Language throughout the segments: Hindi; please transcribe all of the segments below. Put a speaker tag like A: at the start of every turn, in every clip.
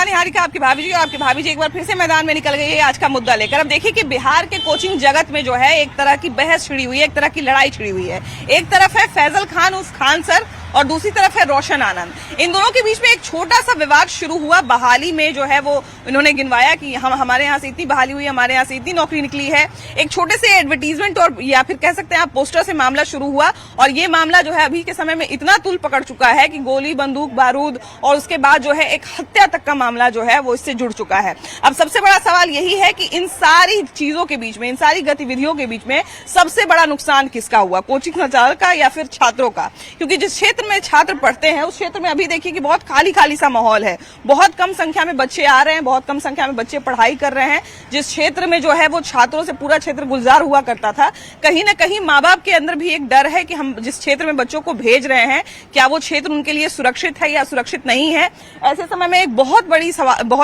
A: निहारिका आपकी भाभी जी, और आपकी भाभी जी एक बार फिर से मैदान में निकल गई है आज का मुद्दा लेकर। अब देखिए कि बिहार के कोचिंग जगत में जो है एक तरह की बहस छिड़ी हुई है, एक तरह की लड़ाई छिड़ी हुई है। एक तरफ है फैजल खान उस खान सर और दूसरी तरफ है रोशन आनंद। इन दोनों के बीच में एक छोटा सा विवाद शुरू हुआ बहाली में, जो है वो इन्होंने गिनवाया कि हमारे यहाँ से इतनी बहाली हुई, हमारे यहाँ से इतनी नौकरी निकली है। एक छोटे से एडवर्टीजमेंट और या फिर कह सकते हैं आप पोस्टर से मामला शुरू हुआ, और ये मामला जो है अभी के समय में इतना तुल पकड़ चुका है कि गोली, बंदूक, बारूद और उसके बाद जो है एक हत्या तक का मामला जो है वो इससे जुड़ चुका है। अब सबसे बड़ा सवाल यही है कि इन सारी चीजों के बीच में, इन सारी गतिविधियों के बीच में सबसे बड़ा नुकसान किसका हुआ, कोचिंग संचालक का या फिर छात्रों का? क्योंकि जिस क्षेत्र में छात्र पढ़ते हैं उस क्षेत्र में अभी देखिए कि बहुत खाली खाली सा माहौल है। बहुत कम संख्या में बच्चे आ रहे हैं, बहुत कम संख्या में बच्चे पढ़ाई कर रहे हैं। जिस क्षेत्र में जो है वो छात्रों से पूरा क्षेत्र गुलजार हुआ करता था, कहीं ना कहीं माँ बाप के अंदर भी एक डर है कि हम जिस क्षेत्र में बच्चों को भेज रहे हैं क्या वो क्षेत्र उनके लिए सुरक्षित है या सुरक्षित नहीं है। ऐसे समय में एक बहुत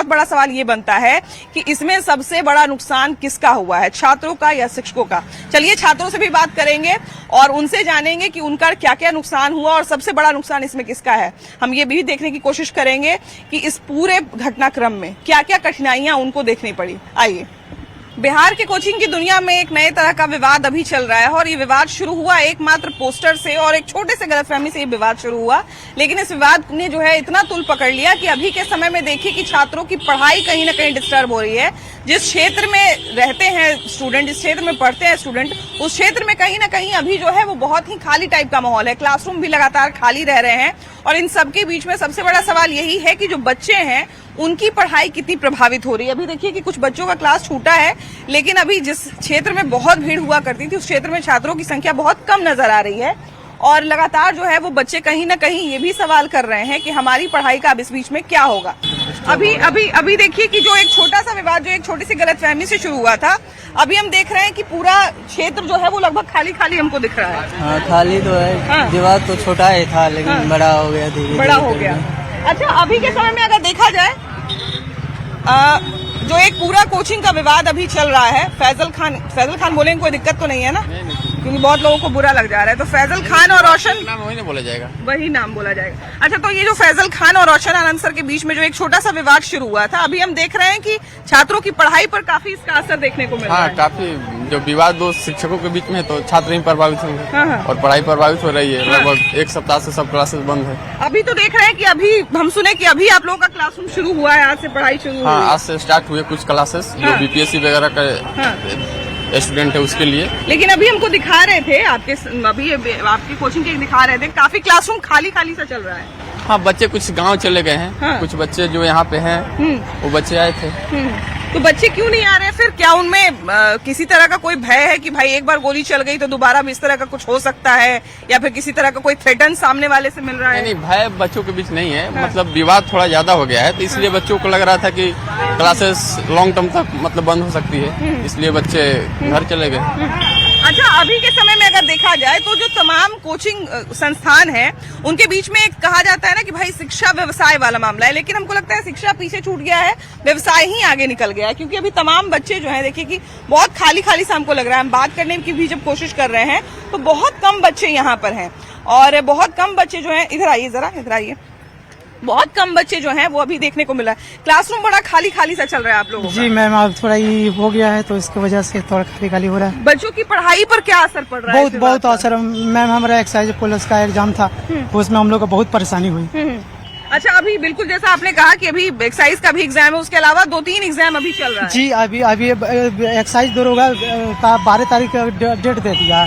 A: बड़ा सवाल ये बनता है कि इसमें सबसे बड़ा नुकसान किसका हुआ है, छात्रों का या शिक्षकों का? चलिए छात्रों से भी बात करेंगे और उनसे जानेंगे कि उनका क्या क्या नुकसान हुआ और सबसे बड़ा नुकसान इसमें किसका है। हम ये भी देखने की कोशिश करेंगे कि इस पूरे घटनाक्रम में क्या क्या कठिनाइयां उनको देखनी पड़ी। आइए, बिहार के कोचिंग की दुनिया में एक नए तरह का विवाद अभी चल रहा है, और ये विवाद शुरू हुआ एकमात्र पोस्टर से और एक छोटे से गलतफहमी से ये विवाद शुरू हुआ। लेकिन इस विवाद ने जो है इतना तुल पकड़ लिया कि अभी के समय में देखिए कि छात्रों की पढ़ाई कहीं ना कहीं डिस्टर्ब हो रही है। जिस क्षेत्र में रहते हैं स्टूडेंट, जिस क्षेत्र में पढ़ते हैं स्टूडेंट, उस क्षेत्र में कहीं ना कहीं अभी जो है वो बहुत ही खाली टाइप का माहौल है। क्लासरूम भी लगातार खाली रह रहे हैं, और इन सबके बीच में सबसे बड़ा सवाल यही है कि जो बच्चे हैं उनकी पढ़ाई कितनी प्रभावित हो रही है। अभी देखिए कि कुछ बच्चों का क्लास छूटा है, लेकिन अभी जिस क्षेत्र में बहुत भीड़ हुआ करती थी उस क्षेत्र में छात्रों की संख्या बहुत कम नजर आ रही है। और लगातार जो है वो बच्चे कहीं ना कहीं ये भी सवाल कर रहे हैं कि हमारी पढ़ाई का अब इस बीच में क्या होगा। अभी देखिए कि जो एक छोटा सा विवाद, जो एक छोटी सी गलतफहमी से शुरू हुआ था, अभी हम देख रहे हैं कि पूरा क्षेत्र जो है वो लगभग खाली खाली हमको दिख रहा है।
B: हाँ, खाली तो है। हाँ। विवाद तो छोटा ही था, लेकिन बड़ा हो गया, धीरे
A: बड़ा हो गया। अच्छा, अभी के समय में अगर देखा जाए जो एक पूरा कोचिंग का विवाद अभी चल रहा है, फैजल खान बोलेंगे कोई दिक्कत तो नहीं है ना, क्योंकि बहुत लोगों को बुरा लग जा रहा है। तो फैजल खान और रोशन
C: नाम वही बोला जाएगा,
A: वही नाम बोला जाएगा। अच्छा, तो ये जो फैजल खान और रोशन आनंद सर के बीच में जो एक छोटा सा विवाद शुरू हुआ था, अभी हम देख रहे हैं कि छात्रों की पढ़ाई पर काफी इसका असर देखने को मिल रहा है।
C: काफी जो विवाद दो शिक्षकों के बीच में है तो छात्र ही प्रभावित होंगे। और पढ़ाई प्रभावित हो रही है। लगभग एक सप्ताह से सब क्लासेस बंद है।
A: अभी तो देख रहे हैं कि अभी हम सुने कि अभी आप लोगों का क्लासरूम शुरू हुआ है, आज से पढ़ाई शुरू हुई है।
C: आज से स्टार्ट हुए कुछ क्लासेस जो बीपीएससी वगैरह का स्टूडेंट है उसके लिए।
A: लेकिन अभी हमको दिखा रहे थे आपकी कोचिंग के दिखा रहे थे काफी क्लासरूम खाली खाली सा चल रहा है।
C: हाँ, बच्चे कुछ गांव चले गए हैं। कुछ बच्चे जो यहाँ पे हैं वो बच्चे आए थे।
A: तो बच्चे क्यों नहीं आ रहे फिर? क्या उनमें किसी तरह का कोई भय है कि भाई एक बार गोली चल गई तो दोबारा भी इस तरह का कुछ हो सकता है, या फिर किसी तरह का कोई थ्रेटन सामने वाले से मिल रहा है?
C: नहीं, भय बच्चों के बीच नहीं है। मतलब विवाद थोड़ा ज्यादा हो गया है, तो इसलिए बच्चों को लग रहा था कि क्लासेस लॉन्ग टर्म तक मतलब बंद हो सकती है, इसलिए बच्चे घर चले गए।
A: अच्छा, अभी के समय में अगर देखा जाए तो जो तमाम कोचिंग संस्थान है उनके बीच में एक कहा जाता है ना कि भाई शिक्षा व्यवसाय वाला मामला है, लेकिन हमको लगता है शिक्षा पीछे छूट गया है, व्यवसाय ही आगे निकल गया है। क्योंकि अभी तमाम बच्चे जो है देखिए कि बहुत खाली खाली सा हमको लग रहा है। हम बात करने की भी जब कोशिश कर रहे हैं तो बहुत कम बच्चे यहाँ पर हैं, और बहुत कम बच्चे जो है, इधर आइए जरा, इधर आइए, बहुत कम बच्चे जो हैं वो अभी देखने को मिला है। क्लासरूम बड़ा खाली खाली सा चल रहा है आप लोगों का।
B: जी मैम, अब थोड़ा ये हो गया है तो इसकी वजह से थोड़ा खाली खाली हो रहा है।
A: बच्चों की पढ़ाई पर क्या असर पड़ रहा है?
B: बहुत असर। मैम, हमारा एक्साइज पुलिस का एग्जाम था, उसमें हम लोग को बहुत परेशानी हुई।
A: अच्छा, अभी बिल्कुल जैसा आपने कहा कि अभी एक्साइज का भी एग्जाम है, उसके अलावा 2-3 एग्जाम अभी चल रहा है।
B: जी, अभी एक्साइज दरोगा का 12 तारीख का डेट दे दिया।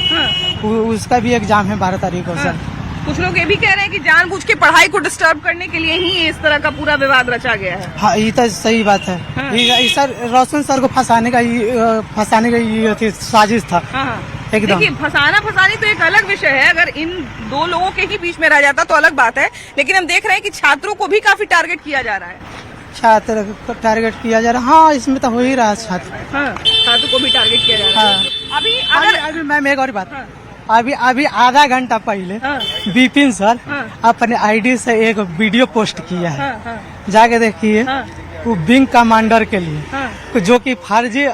B: उसका भी एग्जाम है 12 तारीख को। सर,
A: कुछ लोग ये भी कह रहे हैं कि जानबूझ के पढ़ाई को डिस्टर्ब करने के लिए ही इस तरह का पूरा विवाद रचा गया है।
B: हाँ, ये तो सही बात है। सर, रोशन सर को फंसाने का ये थी, साजिश था। एकदम। देखिए,
A: फंसानी तो एक अलग विषय है, अगर इन दो लोगों के ही बीच में रह जाता तो अलग बात है। लेकिन हम देख रहे हैं कि छात्रों को भी काफी टारगेट किया जा रहा है।
B: छात्र को टारगेट किया जा रहा है। हाँ, इसमें तो हो ही रहा है।
A: छात्रों को भी टारगेट किया जा रहा है।
B: अभी मैम एक और बात, अभी आधा घंटा पहले विपिन सर अपने आईडी से एक वीडियो पोस्ट किया है। जाके देखिए, वो विंग कमांडर के लिए, जो कि फर्जी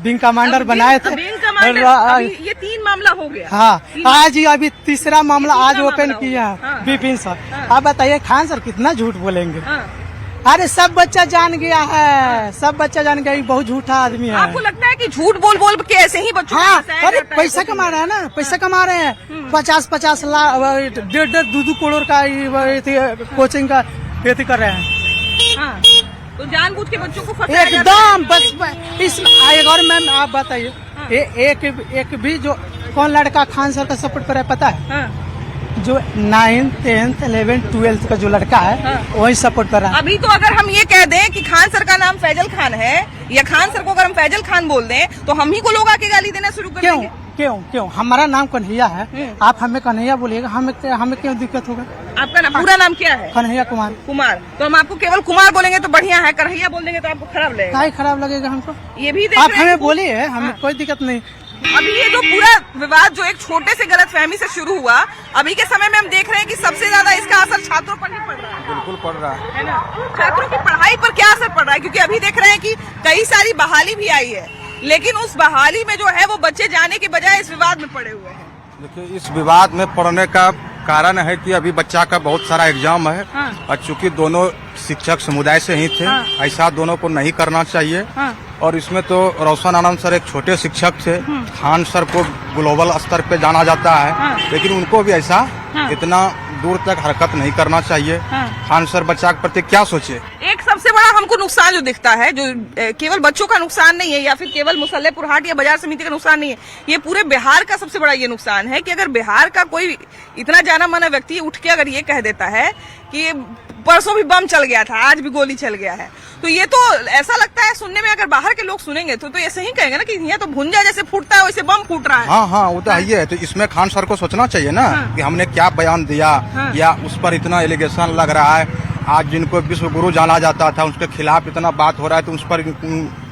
B: विंग कमांडर बनाए थे।
A: ये 3 मामला हो गया।
B: हाँ, आज ही अभी तीसरा मामला आज ओपन किया है विपिन सर। आप बताइए खान सर कितना झूठ बोलेंगे? अरे सब बच्चा जान गया है, सब बच्चा जान गया, ये बहुत झूठा आदमी है।
A: आपको लगता है कि झूठ बोल बोल के ऐसे ही बच्चों को
B: हाँ,
A: फंसाया
B: अरे
A: जाता है?
B: पैसा कमा रहे हैं ना, पैसा कमा रहे हैं। 50-50 लाख, 1.5-2 करोड़ का कोचिंग का खेती कर रहे हैं।
A: हाँ, तो जानबूझ के बच्चों को फंसाया जाता है।
B: एकदम बस इसमें एक और मैम आप बताइए, एक भी जो कौन लड़का खान सर का सपोर्ट कर रहा है पता है?
A: हाँ।
B: जो 9th 10th 11th 12th का जो लड़का है वही सपोर्ट कर रहा है।
A: अभी तो अगर हम ये कह दें कि खान सर का नाम फैजल खान है, या खान सर को अगर हम फैजल खान बोल दें, तो हम ही को लोग आके गाली देना शुरू कर देंगे।
B: क्यों हमारा नाम कन्हैया है, आप हमें कन्हैया बोलिएगा, हमें क्यों दिक्कत होगा?
A: आपका पूरा नाम क्या है?
B: कन्हैया कुमार।
A: कुमार, तो हम आपको केवल कुमार बोलेंगे तो बढ़िया है, कन्हैया बोल देंगे तो आपको खराब लगेगा।
B: काहे खराब लगेगा हमको?
A: ये भी देख
B: आप
A: रहे हैं
B: हमें
A: कि-
B: बोलिए, हमें कोई दिक्कत नहीं।
A: अभी ये जो पूरा विवाद जो एक छोटे से गलतफहमी से शुरू हुआ, अभी के समय में हम देख रहे हैं कि सबसे ज्यादा इसका असर छात्रों पर ही पड़ रहा है।
D: बिल्कुल पड़ रहा
A: है ना? छात्रों की पढ़ाई पर क्या असर पड़ रहा है? क्योंकि अभी देख रहे हैं कि कई सारी बहाली भी आई है, लेकिन उस बहाली में जो है वो बच्चे जाने के बजाय इस विवाद में पड़े हुए हैं।
D: देखिए, इस विवाद में पड़ने का कारण है कि अभी बच्चा का बहुत सारा एग्जाम है। और चूंकि दोनों शिक्षक समुदाय से ही थे, ऐसा दोनों को नहीं करना चाहिए। और इसमें तो रोशन आनंद सर एक छोटे शिक्षक थे, खान सर को ग्लोबल स्तर पे जाना जाता है, लेकिन उनको भी ऐसा इतना दूर तक हरकत नहीं करना चाहिए। खान सर बच्चा के प्रति क्या सोचे?
A: एक सबसे बड़ा हमको नुकसान जो दिखता है, जो केवल बच्चों का नुकसान नहीं है, या फिर केवल मुसल्लेपुर हाट या बाजार समिति का नुकसान नहीं है, ये पूरे बिहार का सबसे बड़ा ये नुकसान है कि अगर बिहार का कोई इतना जाना माना व्यक्ति उठ के अगर ये कह देता है कि परसों भी बम चल गया था, आज भी गोली चल गया है, तो ये तो ऐसा लगता है सुनने में, अगर बाहर के लोग सुनेंगे तो ऐसे ही कहेंगे ना कि यहाँ तो भुंजा जैसे फूटता है वैसे बम फूट रहा है।
D: हाँ, वो तो है। तो इसमें खान सर को सोचना चाहिए ना कि हमने क्या बयान दिया, या उस पर इतना एलिगेशन लग रहा है। आज जिनको विश्व गुरु जाना जाता था उसके खिलाफ इतना बात हो रहा है, तो उस पर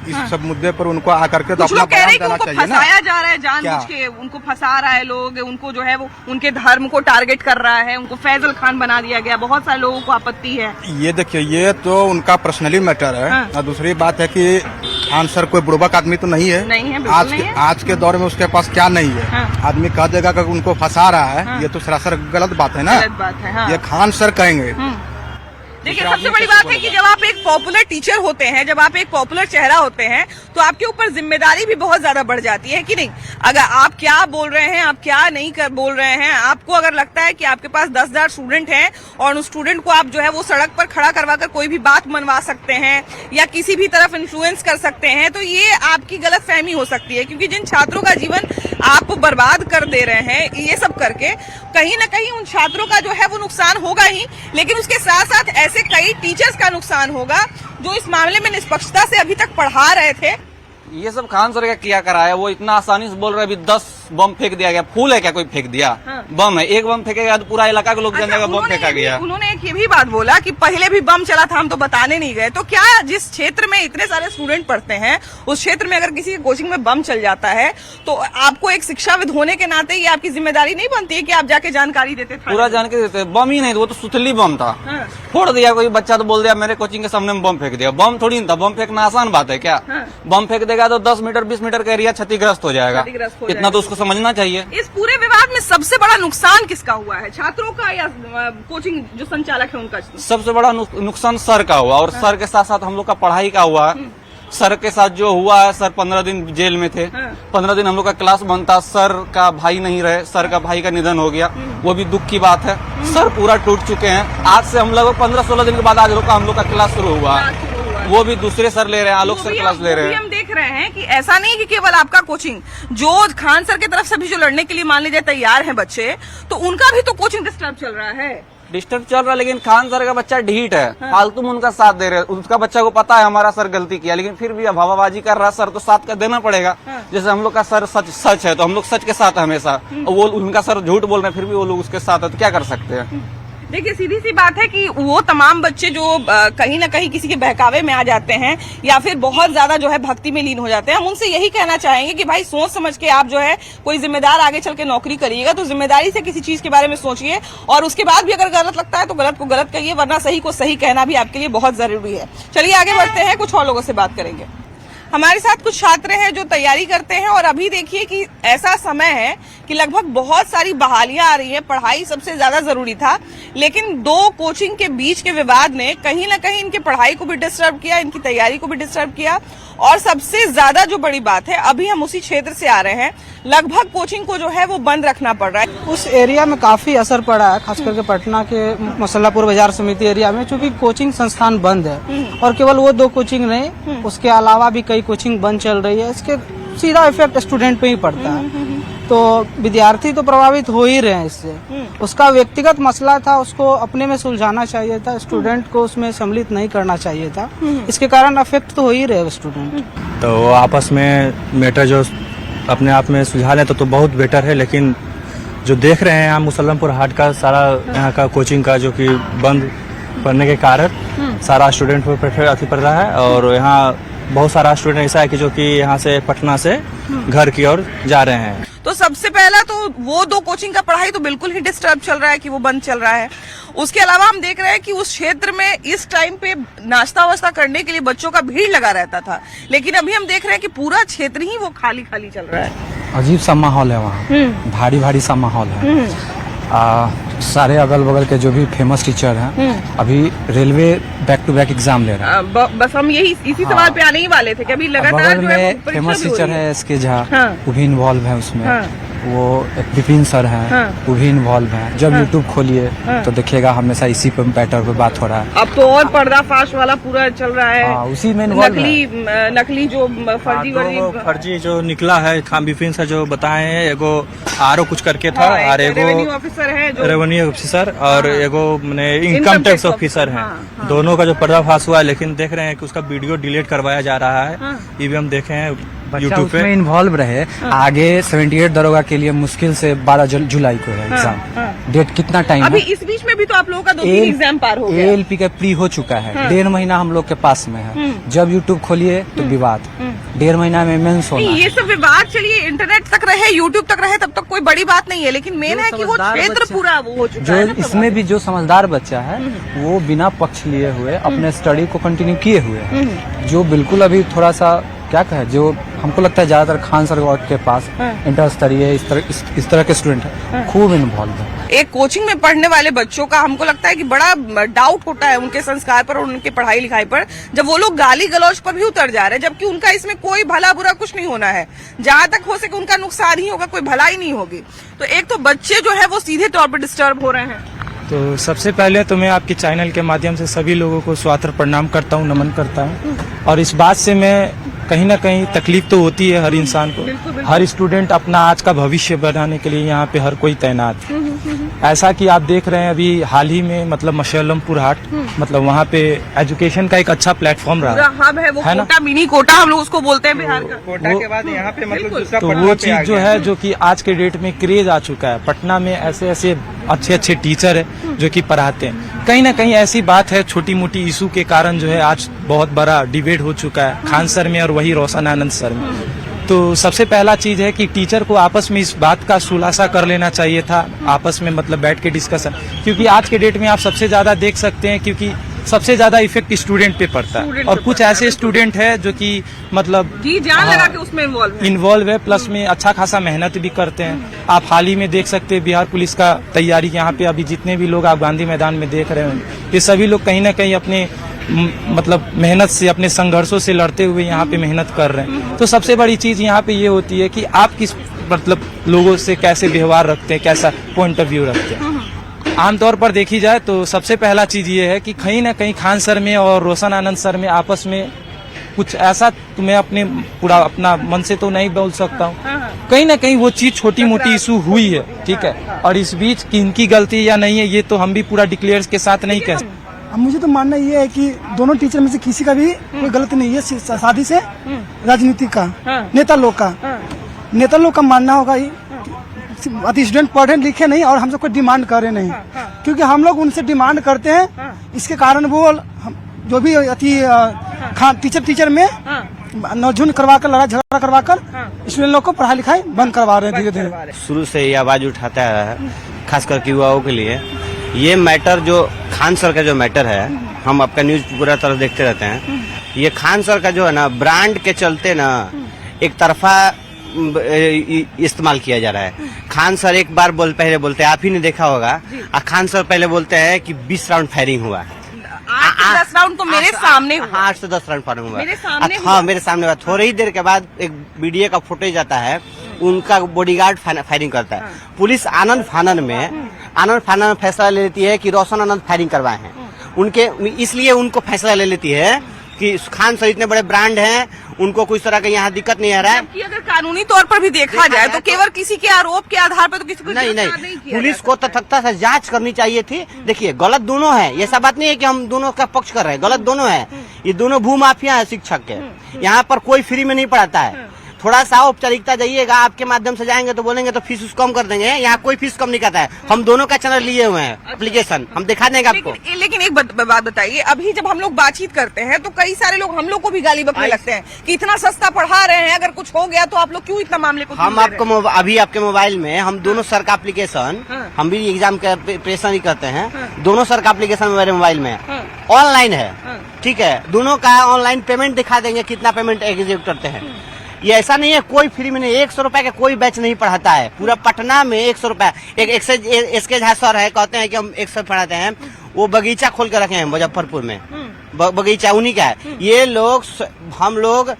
D: इस सब मुद्दे पर उनको आकर के तो
A: कुछ
D: अपना
A: लोग कह रहे
D: बयान
A: हैं कि
D: देना
A: उनको
D: चाहिए ना।
A: फंसाया जा रहा है जानबूझ के, उनको फंसा रहा है लोग, उनको जो है वो उनके धर्म को टारगेट कर रहा है, उनको फैजल खान बना दिया गया। बहुत सारे लोगों को आपत्ति है।
D: ये देखिए, ये तो उनका पर्सनली मैटर है। और दूसरी बात है कि खान सर कोई बुड़बक आदमी तो नहीं है।
A: नहीं है, बिल्कुल नहीं है।
D: आज के दौर में उसके पास क्या नहीं है। आदमी कह देगा कि उनको फंसा रहा है, ये तो सरासर गलत बात है ना।
A: गलत बात है। हाँ।
D: ये खान सर कहेंगे।
A: देखिए, सबसे बड़ी बात है कि जब आप एक पॉपुलर टीचर होते हैं, जब आप एक पॉपुलर चेहरा होते हैं, तो आपके ऊपर जिम्मेदारी भी बहुत ज्यादा बढ़ जाती है कि नहीं। अगर आप क्या बोल रहे हैं, आप क्या नहीं कर बोल रहे हैं, आपको अगर लगता है कि आपके पास 10,000 स्टूडेंट हैं और उस स्टूडेंट को आप जो है वो सड़क पर खड़ा करवा कर कोई भी बात मनवा सकते हैं या किसी भी तरफ इन्फ्लुएंस कर सकते हैं, तो ये आपकी गलतफहमी हो सकती है। क्योंकि जिन छात्रों का जीवन आप बर्बाद कर दे रहे हैं ये सब करके, कहीं ना कहीं उन छात्रों का जो है वो नुकसान होगा ही, लेकिन उसके साथ साथ ऐसे कई टीचर्स का नुकसान होगा जो इस मामले में निष्पक्षता से अभी तक पढ़ा रहे थे।
E: ये सब खान सर का किया करा है। वो इतना आसानी से बोल रहे हैं, अभी 10 बम फेंक दिया गया। फूल है क्या कोई फेंक दिया? बम है। एक बम फेंकेगा तो पूरा इलाका के लोग जान जाएगा बम फेंका गया।
A: उन्होंने एक ये भी बात बोला कि पहले भी बम चला था, हम तो बताने नहीं गए। तो क्या जिस क्षेत्र में इतने सारे स्टूडेंट पढ़ते हैं, उस क्षेत्र में अगर किसी के कोचिंग में बम चल जाता है, तो आपको एक शिक्षाविद होने के नाते ये आपकी जिम्मेदारी नहीं बनती है कि आप जाके जानकारी देते थे?
E: पूरा जानकारी देते। बम ही नहीं, वो तो सुतली बम था। फोड़ दिया कोई बच्चा तो बोल दिया मेरे कोचिंग के सामने में बम फेंक दिया। बम थोड़ी था, बम फेंकना आसान बात है क्या? बम फेंक देगा तो 10 मीटर 20 मीटर का एरिया क्षतिग्रस्त हो जाएगा। इतना तो उसको समझना चाहिए।
A: इस पूरे विवाद में सबसे बड़ा नुकसान किसका हुआ है, छात्रों का या कोचिंग जो संचालक है उनका?
E: सबसे बड़ा नुकसान सर का हुआ, और सर के साथ साथ हम लोग का पढ़ाई का हुआ। सर के साथ जो हुआ है, सर 15 दिन जेल में थे। 15 दिन हम लोग का क्लास बंद था। सर का भाई नहीं रहे, सर का भाई का निधन हो गया, वो भी दुख की बात है। सर पूरा टूट चुके हैं। आज से हम लोग 15-16 दिन के बाद आज हम लोग का क्लास शुरू हुआ, वो भी दूसरे सर ले रहे हैं, आलोक सर क्लास ले रहे हैं।
A: हम देख रहे हैं कि ऐसा नहीं कि केवल आपका कोचिंग, जो खान सर की तरफ से भी जो लड़ने के लिए मान लीजिए तैयार हैं बच्चे, तो उनका भी तो कोचिंग डिस्टर्ब चल रहा है।
E: डिस्टर्ब चल रहा है, लेकिन खान सर का बच्चा ढीठ है। फालतू में उनका साथ दे रहे हैं। उसका बच्चा को पता है हमारा सर गलती किया, लेकिन फिर भी अब हवाबाजी कर रहा। सर तो साथ का देना पड़ेगा। जैसे हम लोग का सर सच है तो हम लोग सच के साथ है हमेशा। वो उनका सर झूठ बोल रहे हैं, फिर भी वो लोग उसके साथ है, तो क्या कर सकते हैं?
A: देखिए, सीधी सी बात है कि वो तमाम बच्चे जो कहीं ना कहीं किसी के बहकावे में आ जाते हैं या फिर बहुत ज्यादा जो है भक्ति में लीन हो जाते हैं, हम उनसे यही कहना चाहेंगे कि भाई सोच समझ के आप जो है कोई जिम्मेदार आगे चल के नौकरी करिएगा तो जिम्मेदारी से किसी चीज के बारे में सोचिए, और उसके बाद भी अगर गलत लगता है तो गलत को गलत कहिए, वरना सही को सही कहना भी आपके लिए बहुत जरूरी है। चलिए आगे बढ़ते हैं, कुछ और लोगों से बात करेंगे। हमारे साथ कुछ छात्र हैं जो तैयारी करते हैं और अभी देखिए कि ऐसा समय है कि लगभग बहुत सारी बहालियां आ रही है। पढ़ाई सबसे ज्यादा जरूरी था, लेकिन दो कोचिंग के बीच के विवाद ने कहीं ना कहीं इनकी पढ़ाई को भी डिस्टर्ब किया, इनकी तैयारी को भी डिस्टर्ब किया। और सबसे ज्यादा जो बड़ी बात है, अभी हम उसी क्षेत्र से आ रहे हैं, लगभग कोचिंग को जो है वो बंद रखना पड़ रहा है।
B: उस एरिया में काफी असर पड़ा है, खास करके पटना के मसल्लापुर बाजार समिति एरिया में, क्योंकि कोचिंग संस्थान बंद है और केवल वो दो कोचिंग नहीं, उसके अलावा भी कई कोचिंग बंद चल रही है। इसके सीधा इफेक्ट स्टूडेंट पे ही पड़ता है। तो विद्यार्थी तो प्रभावित हो ही रहे हैं इससे। उसका व्यक्तिगत मसला था, उसको अपने में सुलझाना चाहिए था, स्टूडेंट को उसमें सम्मिलित नहीं करना चाहिए था। इसके कारण अफेक्ट तो हो ही रहे स्टूडेंट।
F: तो आपस में मैटर जो अपने आप में सुलझा लें तो बहुत बेटर है, लेकिन जो देख रहे हैं हम मुसल्लमपुर हाट का सारा यहाँ का कोचिंग का जो कि बंद पड़ने के कारण सारा स्टूडेंट पर प्रेशर अति पड़ रहा है। और यहाँ बहुत सारा स्टूडेंट ऐसा है कि जो कि यहाँ से पटना से घर की ओर जा रहे हैं।
A: तो सबसे पहला तो वो दो कोचिंग का पढ़ाई तो बिल्कुल ही डिस्टर्ब चल रहा है कि वो बंद चल रहा है। उसके अलावा हम देख रहे हैं कि उस क्षेत्र में इस टाइम पे नाश्ता वास्ता करने के लिए बच्चों का भीड़ लगा रहता था, लेकिन अभी हम देख रहे हैं कि पूरा क्षेत्र ही वो खाली खाली चल रहा है।
G: अजीब सा माहौल है वहाँ, भारी भारी सा माहौल है। सारे अगल बगल के जो भी फेमस टीचर हैं अभी railway back to back exam ले रहे हैं।
A: बस हम इसी सवाल पे आने ही वाले थे कि अभी लगातार
G: बगल
A: जो है वो
G: में
A: परीक्षा
G: फेमस
A: भी हो
G: टीचर
A: रही
G: है एस के झा,
A: हाँ।
G: वो भी इन्वॉल्व है उसमें।
A: हाँ।
G: वो एक विपिन सर हैं,
A: हाँ।
G: वो भी इन्वॉल्व हैं। जब यूट्यूब खोलिए तो देखिएगा हमेशा इसी पे मैटर पे बात हो रहा है।
A: अब तो और पर्दाफाश वाला पूरा चल रहा है।
G: उसी में इन्वॉल्व
A: नकली जो फर्जी
F: फर्जी जो निकला है, खान विपिन सर जो बताए हैं, एगो आरो कुछ करके था और एगो
A: रेवेन्यू ऑफिसर है जो
F: रेवेन्यू ऑफिसर और एगो मैंने इनकम टैक्स ऑफिसर हैं। दोनों का जो पर्दाफाश हुआ है, लेकिन देख रहे हैं कि उसका वीडियो डिलीट करवाया जा रहा है। ये भी हम देखे हैं यूट्यूब पे।
G: इन्वॉल्व रहे। आगे 78 दरोगा के लिए मुश्किल से 12 जुलाई को है एग्जाम। डेट कितना टाइम
A: अभी
G: है?
A: इस बीच में भी तो आप लोगों का 2-3 एग्जाम पार हो गया।
G: ALP का प्री हो चुका है, 1.5 महीना हम लोग के पास में है। जब यूट्यूब खोलिए तो विवाद, 1.5 महीना में मेंस होना।
A: ये सब विवाद चलिए इंटरनेट तक रहे, यूट्यूब तक रहे, तब तक कोई बड़ी बात नहीं है, लेकिन मेन है कि वो क्षेत्र पूरा वो हो चुका है।
G: जो इसमें भी जो समझदार बच्चा है वो बिना पक्ष लिए हुए अपने स्टडी को कंटिन्यू किए हुए है। जो बिल्कुल अभी थोड़ा सा क्या कहे, जो हमको लगता है ज्यादातर खान सर के पास इंटर स्तरीय इस तरह के स्टूडेंट है, खूब इन्वॉल्व है।
A: एक कोचिंग में पढ़ने वाले बच्चों का हमको लगता है कि बड़ा डाउट होता है उनके संस्कार पर और उनकी पढ़ाई लिखाई पर, जब वो लोग गाली गलौज पर भी उतर जा रहे हैं, जबकि उनका इसमें कोई भला बुरा कुछ नहीं होना है। जहां तक हो सके उनका नुकसान ही होगा, कोई भलाई नहीं होगी। तो एक तो बच्चे जो है वो सीधे तौर पर डिस्टर्ब हो रहे हैं।
F: तो सबसे पहले तो मैं आपके चैनल के माध्यम से सभी लोगों को स्वागत प्रणाम करता हूँ, नमन करता हूँ। और इस बात से मैं कहीं ना कहीं तकलीफ तो होती है हर इंसान को। हर स्टूडेंट अपना आज का भविष्य बनाने के लिए यहाँ पे हर कोई तैनात है। ऐसा कि आप देख रहे हैं अभी हाल ही में मतलब मुसल्लमपुर हाट, मतलब वहाँ पे एजुकेशन का एक अच्छा प्लेटफॉर्म रहा
A: पूरा हब है वो,
F: है ना?
A: कोटा मिनी कोटा हम लोग उसको बोलते हैं बिहार का।
D: कोटा के बाद यहाँ पे मतलब दूसरा
F: तो
D: पटना
F: वो
D: पे
F: चीज
D: आ
F: जो
D: गया
F: है जो कि आज के डेट में क्रेज आ चुका है। पटना में ऐसे ऐसे अच्छे अच्छे टीचर है जो कि पढ़ाते हैं। कहीं ना कहीं ऐसी बात है, छोटी मोटी इशू के कारण जो है आज बहुत बड़ा डिबेट हो चुका है खान सर में और वही रोशन आनंद सर में। तो सबसे पहला चीज है कि टीचर को आपस में इस बात का खुलासा कर लेना चाहिए था, आपस में मतलब बैठ के डिस्कशन। क्योंकि आज के डेट में आप सबसे ज्यादा देख सकते हैं, क्योंकि सबसे ज्यादा इफेक्ट स्टूडेंट पे पड़ता है। और कुछ ऐसे स्टूडेंट है जो कि मतलब
A: जी जान लगा के उसमें
F: इन्वॉल्व है, प्लस में अच्छा खासा मेहनत भी करते हैं। आप हाल ही में देख सकते हैं बिहार पुलिस का तैयारी, यहाँ पे अभी जितने भी लोग आप गांधी मैदान में देख रहे हैं, ये सभी लोग कहीं ना कहीं अपने मतलब मेहनत से, अपने संघर्षों से लड़ते हुए यहाँ पे मेहनत कर रहे हैं। तो सबसे बड़ी चीज यहाँ पे ये होती है कि आप किस मतलब लोगों से कैसे व्यवहार रखते हैं, कैसा पॉइंट ऑफ व्यू रखते हैं। आमतौर पर देखी जाए तो सबसे पहला चीज ये है कि कहीं ना कहीं खान सर में और रोशन आनंद सर में आपस में कुछ ऐसा, मैं अपने पूरा अपना मन से तो नहीं बोल सकता हूँ, कहीं ना कहीं वो चीज छोटी मोटी इशू हुई है, ठीक है। और इस बीच किनकी गलती या नहीं है ये तो हम भी पूरा डिक्लेयर के साथ नहीं कह सकते।
H: अब मुझे तो मानना ये है कि दोनों टीचर में से किसी का भी कोई गलती नहीं है, शादी से राजनीति का, नेता लोग का, नेता लोग का मानना होगा ही। अति स्टूडेंट पढ़े लिखे नहीं और हम सब कोई डिमांड कर रहे नहीं, क्योंकि हम लोग उनसे डिमांड करते हैं। इसके कारण वो जो भी अति टीचर में नौजुन करवा कर, लड़ाई झगड़ा करवा कर स्टूडेंट लोग को पढ़ाई लिखाई बंद करवा रहे हैं धीरे धीरे।
I: शुरू से ये आवाज उठाता है, खास करके युवाओं के लिए। ये मैटर जो खान सर का जो मैटर है, हम आपका न्यूज पूरा तरह देखते रहते हैं। ये खान सर का जो है ना ब्रांड के चलते ना एक तरफा इस्तेमाल किया जा रहा है। खान सर एक बार पहले बोलते हैं, आप ही ने देखा होगा, खान सर पहले बोलते हैं कि 20 राउंड फायरिंग हुआ।
A: 10 राउंड तो मेरे सामने हुआ।
I: 8 से 10 राउंड फायरिंग हुआ
A: मेरे सामने
I: हाँ मेरे सामने हुआ। थोड़ी ही देर के बाद एक वीडियो का फुटेज आता है, उनका बॉडीगार्ड फायरिंग करता है। पुलिस आनंद फानन में फैसला ले लेती है कि रोशन आनंद फायरिंग करवाए हैं उनके, इसलिए उनको फैसला ले लेती है कि खान सर इतने बड़े ब्रांड हैं, उनको कोई तरह का यहाँ दिक्कत नहीं आ रहा है।
A: जबकि अगर कानूनी तौर पर भी देखा जाए तो केवल किसी के आरोप के आधार पर तो किसी को
I: नहीं
A: किया
I: पुलिस को तथ्यता से जांच करनी चाहिए थी। देखिए गलत दोनों है, ये सब बात नहीं है कि हम दोनों का पक्ष कर रहे हैं, गलत दोनों है। ये दोनों भूमाफिया है शिक्षक के, यहाँ पर कोई फ्री में नहीं पढ़ाता है। थोड़ा सा औपचारिकता जाइएगा, आपके माध्यम से जाएंगे तो बोलेंगे तो फीस कम कर देंगे, यहाँ कोई फीस कम नहीं करता है। हम दोनों का चैनल लिए हुए हैं, एप्लीकेशन हम दिखा देंगे आपको।
A: लेकिन एक बात बताइए, अभी जब हम लोग बातचीत करते हैं तो कई सारे लोग हम लोग को भी गाली बकने लगते हैं कि इतना सस्ता पढ़ा रहे हैं, अगर कुछ हो गया तो आप लोग क्यों इतना मामले को
I: हम आपको अभी आपके मोबाइल में हम दोनों सर का एप्लीकेशन, हम भी एग्जाम का प्रिपरेशन ही करते हैं, दोनों सर का एप्लीकेशन मेरे मोबाइल में ऑनलाइन है। ठीक है, दोनों का ऑनलाइन पेमेंट दिखा देंगे, कितना पेमेंट एग्जीक्यूट करते हैं। ये ऐसा नहीं है कोई फ्री में नहीं, 100 रुपए का कोई बैच नहीं पढ़ाता है पूरा पटना में। 100 रुपए एक एसके झा सर है, कहते हैं कि हम 100 पढ़ाते हैं, वो बगीचा खोल कर रखे हैं मुजफ्फरपुर में, बगीचा उन्हीं का है। ये लोग हम लोग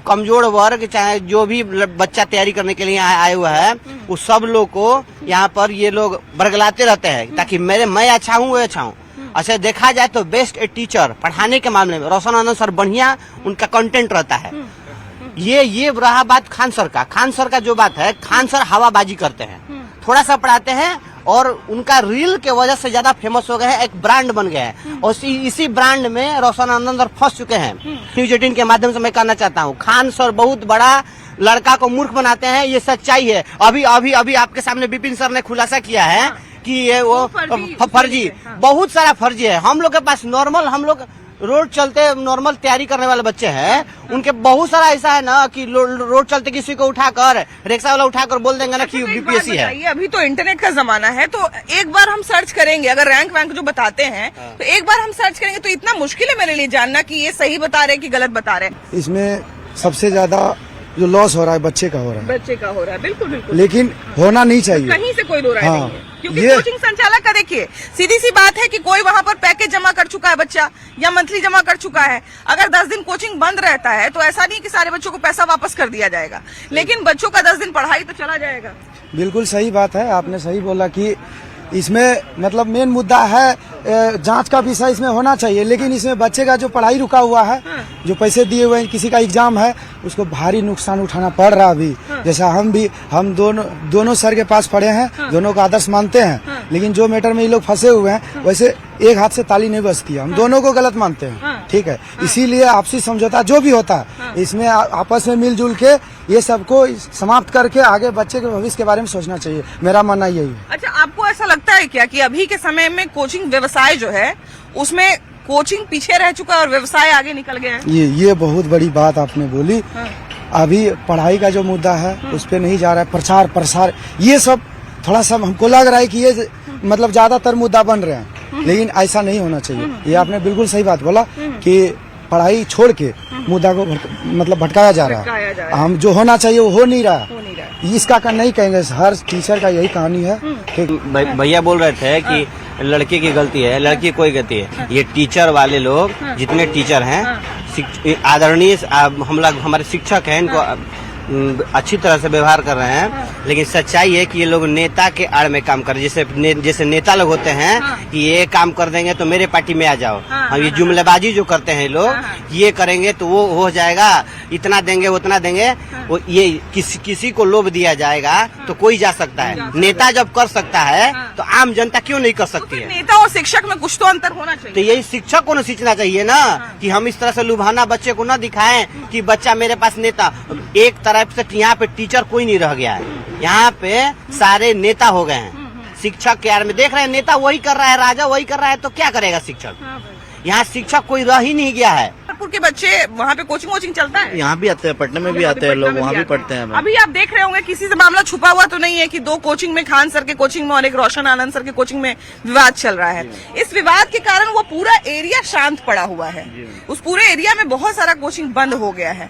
I: कमजोर वर्ग, चाहे जो भी बच्चा तैयारी करने के लिए आए हुआ है, वो सब लोग को यहाँ पर ये लोग बरगलाते रहते हैं ताकि मैं अच्छा हूँ, वो अच्छा हूँ। अच्छा देखा जाए तो बेस्ट टीचर पढ़ाने के मामले में रोशन आनंद सर बढ़िया, उनका कंटेंट रहता है। ये रहा बात खान सर का जो बात है, खान सर हवाबाजी करते हैं, थोड़ा सा पढ़ाते हैं और उनका रील के वजह से ज्यादा फेमस हो गए हैं, एक ब्रांड बन गया है और इसी ब्रांड में रोशन आनंद सर फंस चुके हैं। न्यूज 18 के माध्यम से मैं कहना चाहता हूँ, खान सर बहुत बड़ा लड़का को मूर्ख बनाते हैं, ये सच्चाई है। अभी आपके सामने विपिन सर ने खुलासा किया है कि ये वो फर्जी, बहुत सारा फर्जी है। हम लोग के पास नॉर्मल, हम लोग रोड चलते नॉर्मल तैयारी करने वाले बच्चे हैं, उनके बहुत सारा ऐसा है ना कि रोड चलते किसी को उठाकर, रिक्शा वाला उठाकर बोल देंगे ना कि बीपीएससी है।
A: अभी तो इंटरनेट का जमाना है, तो एक बार हम सर्च करेंगे, अगर रैंक वैंक जो बताते हैं तो एक बार हम सर्च करेंगे, तो इतना मुश्किल है मेरे लिए जानना कि ये सही बता रहे हैं कि गलत बता रहे हैं।
H: इसमें सबसे ज्यादा जो लॉस हो रहा है बच्चे का हो रहा है, बिल्कुल बिल्कुल, लेकिन होना नहीं चाहिए,
A: कहीं से कोई दो राय नहीं है। क्योंकि
H: ये
A: कोचिंग संचालक का देखिए, सीधी सी बात है कि कोई वहां पर पैकेज जमा कर चुका है बच्चा या मंथली जमा कर चुका है, अगर 10 दिन कोचिंग बंद रहता है तो ऐसा नहीं कि सारे बच्चों को पैसा वापस कर दिया जाएगा, लेकिन बच्चों का 10 दिन पढ़ाई तो चला जाएगा।
H: बिल्कुल सही बात है, आपने सही बोला कि इसमें मतलब मेन मुद्दा है जांच का विषय इसमें होना चाहिए, लेकिन इसमें बच्चे का जो पढ़ाई रुका हुआ है, जो पैसे दिए हुए हैं, किसी का एग्जाम है, उसको भारी नुकसान उठाना पड़ रहा अभी। जैसा हम दोनों सर के पास पढ़े हैं, दोनों का आदर्श मानते हैं, लेकिन जो मैटर में ये लोग फंसे हुए हैं, वैसे एक हाथ से ताली नहीं बजती है, हम दोनों को गलत मानते हैं। ठीक है, इसीलिए आपसी समझौता जो भी होता है, इसमें आपस में मिलजुल के ये सबको समाप्त करके आगे बच्चे के भविष्य के बारे में सोचना चाहिए, मेरा मानना यही है।
A: अच्छा, आपको ऐसा लगता है क्या कि अभी के समय में कोचिंग व्यवसाय जो है उसमें कोचिंग पीछे रह चुका है और व्यवसाय आगे निकल गया है?
H: ये बहुत बड़ी बात आपने बोली। अभी पढ़ाई का जो मुद्दा है उस पर नहीं जा रहा है, प्रचार प्रसार ये सब थोड़ा सा हमको लग रहा है कि ये मतलब ज्यादातर मुद्दा बन रहे हैं, लेकिन ऐसा नहीं होना चाहिए। ये आपने बिल्कुल सही बात बोला कि पढ़ाई छोड़ के मुद्दा को मतलब भटकाया जा रहा है। हम जो होना चाहिए वो हो नहीं रहा। इसका का नहीं कहेंगे, हर टीचर का यही कहानी है।
I: भैया बोल रहे थे कि लड़के की गलती है, लड़की की कोई गलती है, ये टीचर वाले लोग जितने टीचर हैं, आदरणीय हमारे शिक्षक हैं, इनको अच्छी तरह से व्यवहार कर रहे हैं, लेकिन सच्चाई है कि ये लोग नेता के आड़ में काम कर रहे हैं। जैसे नेता लोग होते हैं कि ये काम कर देंगे तो मेरे पार्टी में आ जाओ, हम ये जुमलेबाजी जो करते हैं लोग, ये करेंगे तो वो हो जाएगा, इतना देंगे उतना देंगे, वो ये किसी को लोभ दिया जाएगा तो कोई जा सकता है। नेता जब कर सकता है तो आम जनता क्यों नहीं कर सकती है?
A: नेता और शिक्षक में कुछ तो अंतर होना चाहिए।
I: तो यही शिक्षक को न सीखना चाहिए ना कि हम इस तरह से लुभाना बच्चे को न दिखाएं कि बच्चा मेरे पास नेता। एक तरफ से यहाँ पे टीचर कोई नहीं रह गया है, यहाँ पे सारे नेता हो गए हैं। शिक्षक के यार में देख रहे हैं, नेता वही कर रहा है, राजा वही कर रहा है, तो क्या करेगा शिक्षक? यहाँ शिक्षक कोई रह ही नहीं गया है।
A: नागपुर के बच्चे वहाँ पे कोचिंग वोचिंग चलता है?
J: यहाँ भी आते हैं, पटना में भी आते हैं लोग, वहाँ भी पढ़ते हैं।
A: अभी आप देख रहे होंगे किसी से मामला छुपा हुआ तो नहीं है कि 2 कोचिंग में, खान सर के कोचिंग में और एक रोशन आनंद सर के कोचिंग में विवाद चल रहा है। इस विवाद के कारण वो पूरा एरिया शांत पड़ा हुआ है, उस पूरे एरिया में बहुत सारा कोचिंग बंद हो गया है।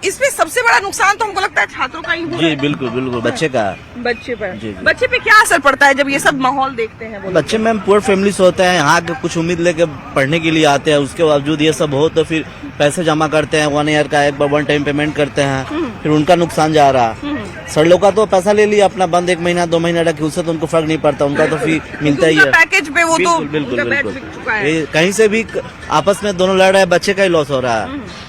A: इसमें सबसे बड़ा नुकसान तो हमको लगता है छात्रों का ही हुआ।
J: जी बिल्कुल बिल्कुल, बच्चे का,
A: बच्चे पर।
J: जी।
A: बच्चे पे क्या असर पड़ता है जब ये सब माहौल देखते हैं वो?
J: बच्चे मैम पुअर फैमिली से होते हैं, यहाँ के कुछ उम्मीद लेके पढ़ने के लिए आते हैं, उसके बावजूद ये सब हो तो फिर पैसे जमा करते हैं, 1 ईयर का एक बार 1 टाइम पेमेंट करते हैं, फिर उनका नुकसान जा रहा। सर लोग का तो पैसा ले लिया अपना, बंद 1 महीना 2 महीना रखे, उससे तो उनको फर्क नहीं पड़ता, उनका तो फी मिलता ही है
A: पैकेज पे, वो तो
J: बिल्कुल
A: उनका बैच
J: बिल्कुल
A: बिक चुका है।
J: कहीं से भी आपस में दोनों लड़ रहे हैं, बच्चे का ही लॉस हो रहा है।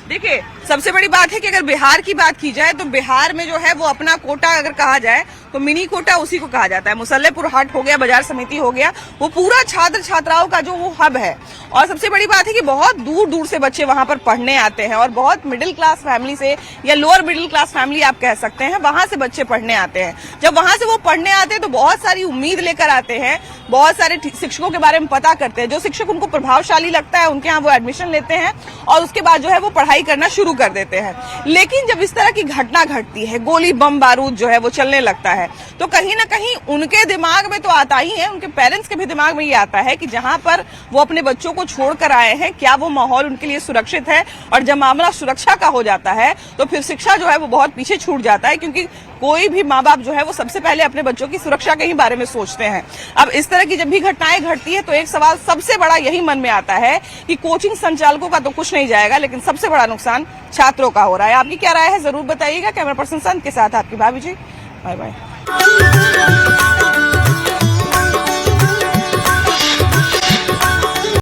A: देखिए सबसे बड़ी बात है कि अगर बिहार की बात की जाए तो बिहार में जो है वो अपना कोटा अगर कहा जाए तो मिनी कोटा उसी को कहा जाता है। मुसल्लेपुर हाट हो गया, बाजार समिति हो गया, वो पूरा छात्र छात्राओं का जो वो हब है। और सबसे बड़ी बात है कि बहुत दूर दूर से बच्चे वहां पर पढ़ने आते हैं और बहुत मिडिल क्लास फैमिली से या लोअर मिडिल क्लास फैमिली आप कह सकते हैं, वहां से बच्चे पढ़ने आते हैं। जब वहां से वो पढ़ने आते हैं तो बहुत सारी उम्मीद लेकर आते हैं, बहुत सारे शिक्षकों के बारे में पता करते हैं, जो शिक्षक उनको प्रभावशाली लगता है उनके यहाँ वो एडमिशन लेते हैं और उसके बाद जो है वो पढ़ाई करना शुरू कर देते हैं। लेकिन जब इस तरह की घटना घटती है, गोली बम बारूद जो है वो चलने लगता है, तो कहीं ना कहीं उनके दिमाग में तो आता ही है, उनके पेरेंट्स के भी दिमाग में ये आता है कि जहां पर वो अपने बच्चों को छोड़कर आए हैं, क्या वो माहौल उनके लिए सुरक्षित है। और जब मामला सुरक्षा का हो जाता है तो फिर शिक्षा जो है वो बहुत पीछे छूट जाता है, क्योंकि कोई भी माँ बाप जो है वो सबसे पहले अपने बच्चों की सुरक्षा के ही बारे में सोचते हैं। अब इस तरह की जब भी घटनाएं घटती है तो एक सवाल सबसे बड़ा यही मन में आता है कि कोचिंग संचालकों का तो कुछ नहीं जाएगा, लेकिन सबसे बड़ा नुकसान छात्रों का हो रहा है। आपकी क्या राय है जरूर बताइएगा। कैमरा पर्सन संत के साथ आपकी भाभी जी, बाय बाय।